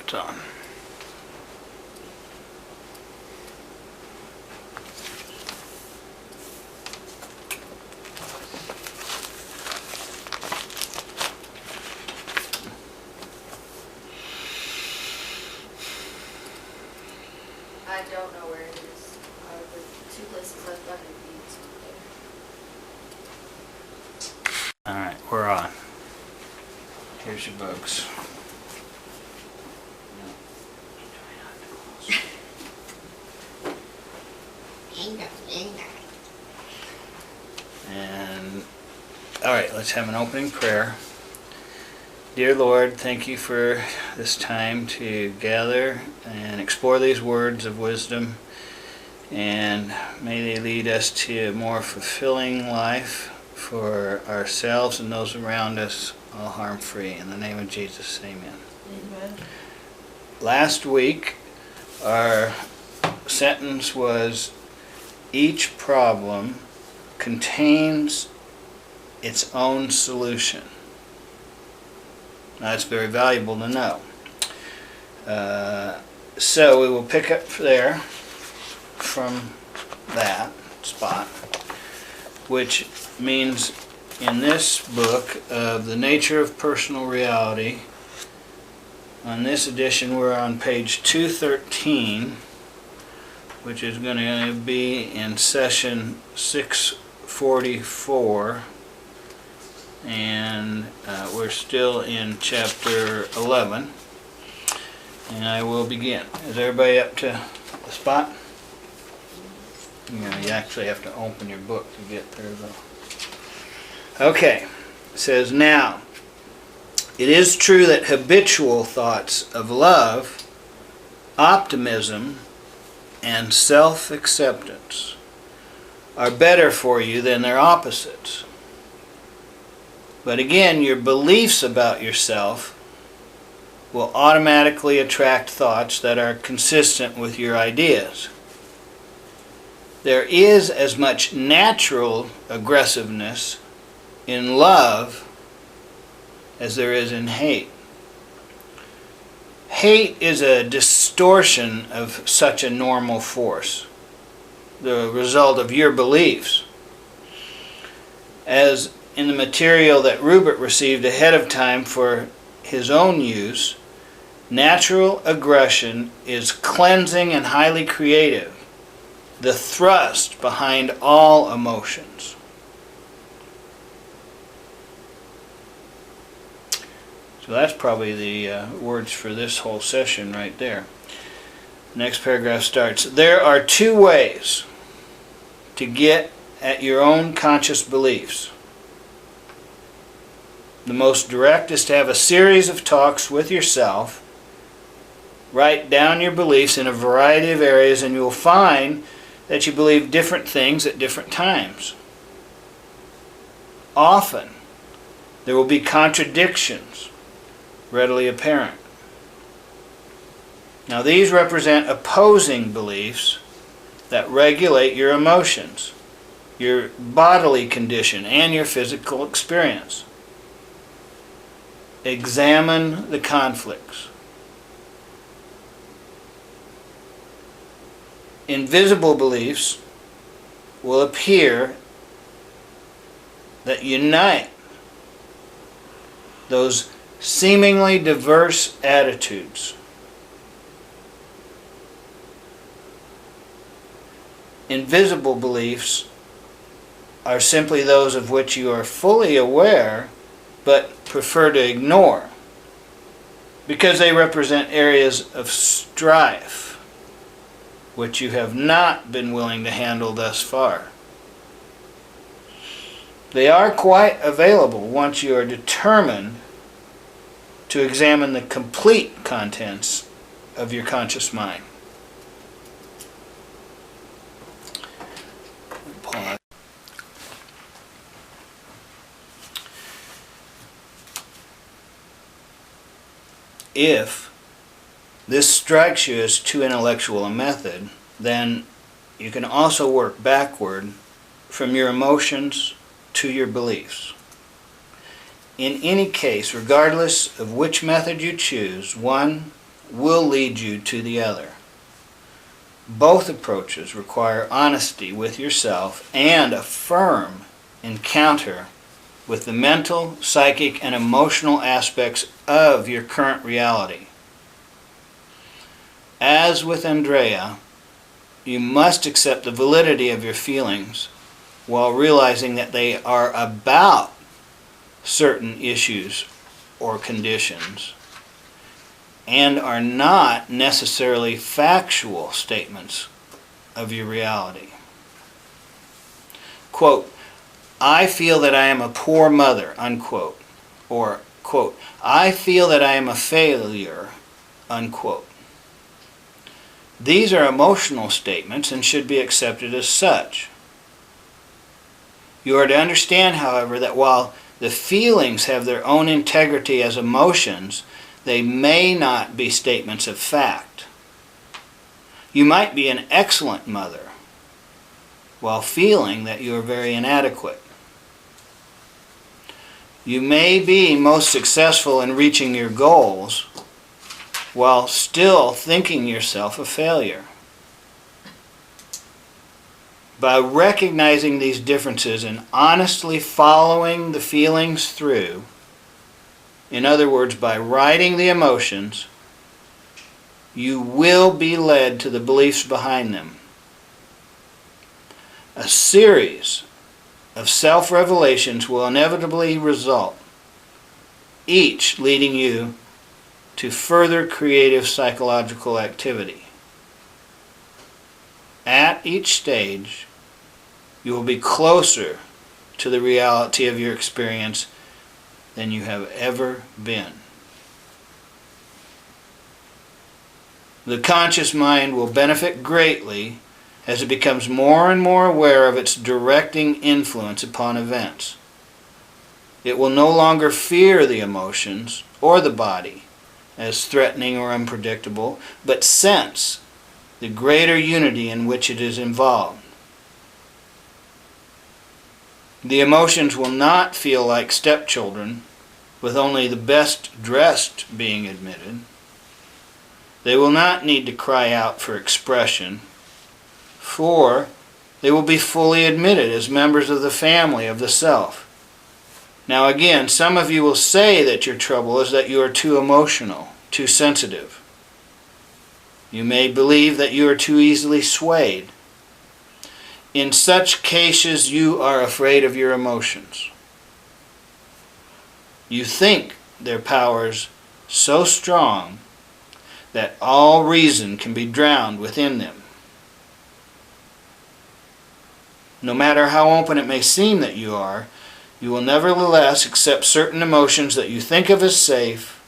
It's on. I don't know where it is. The two places I've done it beats there. Alright, we're on. Here's your books. And alright, let's have an opening prayer. Dear Lord, thank you for this time to gather and explore these words of wisdom, and may they lead us to a more fulfilling life for ourselves and those around us, all harm-free. In the name of Jesus, amen. Amen. Last week, our sentence was, each problem contains its own solution. Now, that's very valuable to know. So we will pick up there from that spot, which means in this book of The Nature of Personal Reality, on this edition we're on page 213, which is going to be in session 644, and we're still in chapter 11, and I will begin. Is everybody up to the spot? You actually have to open your book to get there, though. Okay, it says, now, it is true that habitual thoughts of love, optimism, and self-acceptance are better for you than their opposites. But again, your beliefs about yourself will automatically attract thoughts that are consistent with your ideas. There is as much natural aggressiveness in love as there is in hate. Hate is a distortion of such a normal force, the result of your beliefs. As in the material that Rupert received ahead of time for his own use, natural aggression is cleansing and highly creative, the thrust behind all emotions. So that's probably the words for this whole session right there. Next paragraph starts, there are two ways to get at your own conscious beliefs. The most direct is to have a series of talks with yourself. Write down your beliefs in a variety of areas, and you'll find that you believe different things at different times. Often, there will be contradictions readily apparent. Now, these represent opposing beliefs that regulate your emotions, your bodily condition, and your physical experience. Examine the conflicts. Invisible beliefs will appear that unite those seemingly diverse attitudes. Invisible beliefs are simply those of which you are fully aware but prefer to ignore because they represent areas of strife which you have not been willing to handle thus far. They are quite available once you are determined to examine the complete contents of your conscious mind. Pause. If this strikes you as too intellectual a method, then you can also work backward from your emotions to your beliefs. In any case, regardless of which method you choose, one will lead you to the other. Both approaches require honesty with yourself and a firm encounter with the mental, psychic, and emotional aspects of your current reality. As with Andrea, you must accept the validity of your feelings while realizing that they are about certain issues or conditions and are not necessarily factual statements of your reality. Quote, I feel that I am a poor mother, unquote. Or, quote, I feel that I am a failure, unquote. These are emotional statements and should be accepted as such. You are to understand, however, that while the feelings have their own integrity as emotions, they may not be statements of fact. You might be an excellent mother while feeling that you are very inadequate. You may be most successful in reaching your goals while still thinking yourself a failure. By recognizing these differences and honestly following the feelings through, in other words, by writing the emotions, you will be led to the beliefs behind them. A series of self-revelations will inevitably result, each leading you to further creative psychological activity. At each stage, you will be closer to the reality of your experience than you have ever been. The conscious mind will benefit greatly as it becomes more and more aware of its directing influence upon events. It will no longer fear the emotions or the body as threatening or unpredictable, but sense the greater unity in which it is involved. The emotions will not feel like stepchildren, with only the best dressed being admitted. They will not need to cry out for expression, for they will be fully admitted as members of the family of the self. Now again, some of you will say that your trouble is that you are too emotional, too sensitive. You may believe that you are too easily swayed. In such cases, you are afraid of your emotions. You think their powers so strong that all reason can be drowned within them. No matter how open it may seem that you are, you will nevertheless accept certain emotions that you think of as safe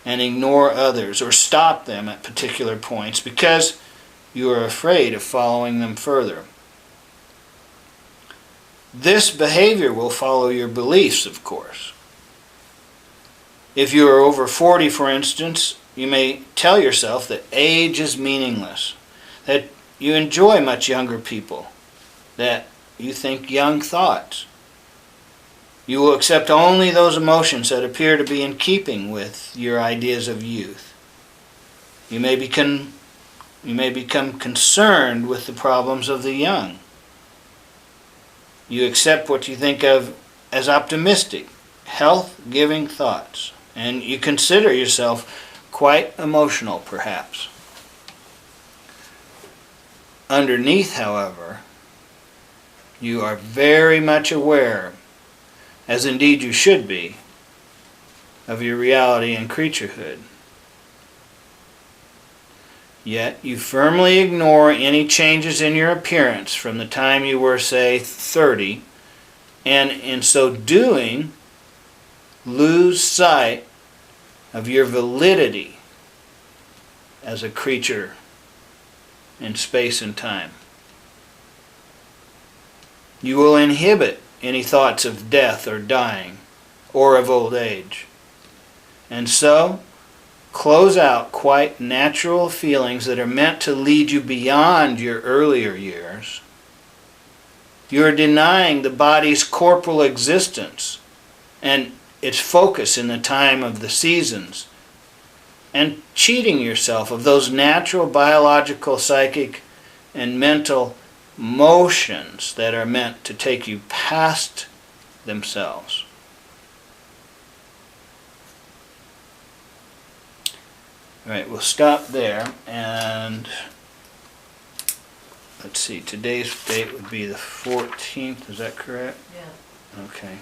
and ignore others or stop them at particular points because you are afraid of following them further. This behavior will follow your beliefs, of course. If you are over 40, for instance, you may tell yourself that age is meaningless, that you enjoy much younger people, that you think young thoughts. You will accept only those emotions that appear to be in keeping with your ideas of youth. You may become concerned with the problems of the young. You accept what you think of as optimistic, health-giving thoughts, and you consider yourself quite emotional, perhaps. Underneath, however, you are very much aware, as indeed you should be, of your reality and creaturehood. Yet you firmly ignore any changes in your appearance from the time you were, say, 30, and in so doing, lose sight of your validity as a creature in space and time. You will inhibit any thoughts of death or dying, or of old age, and so close out quite natural feelings that are meant to lead you beyond your earlier years. You are denying the body's corporal existence and its focus in the time of the seasons, and cheating yourself of those natural biological, psychic, and mental motions that are meant to take you past themselves. All right, we'll stop there, and let's see, today's date would be the 14th, is that correct? Yeah. Okay.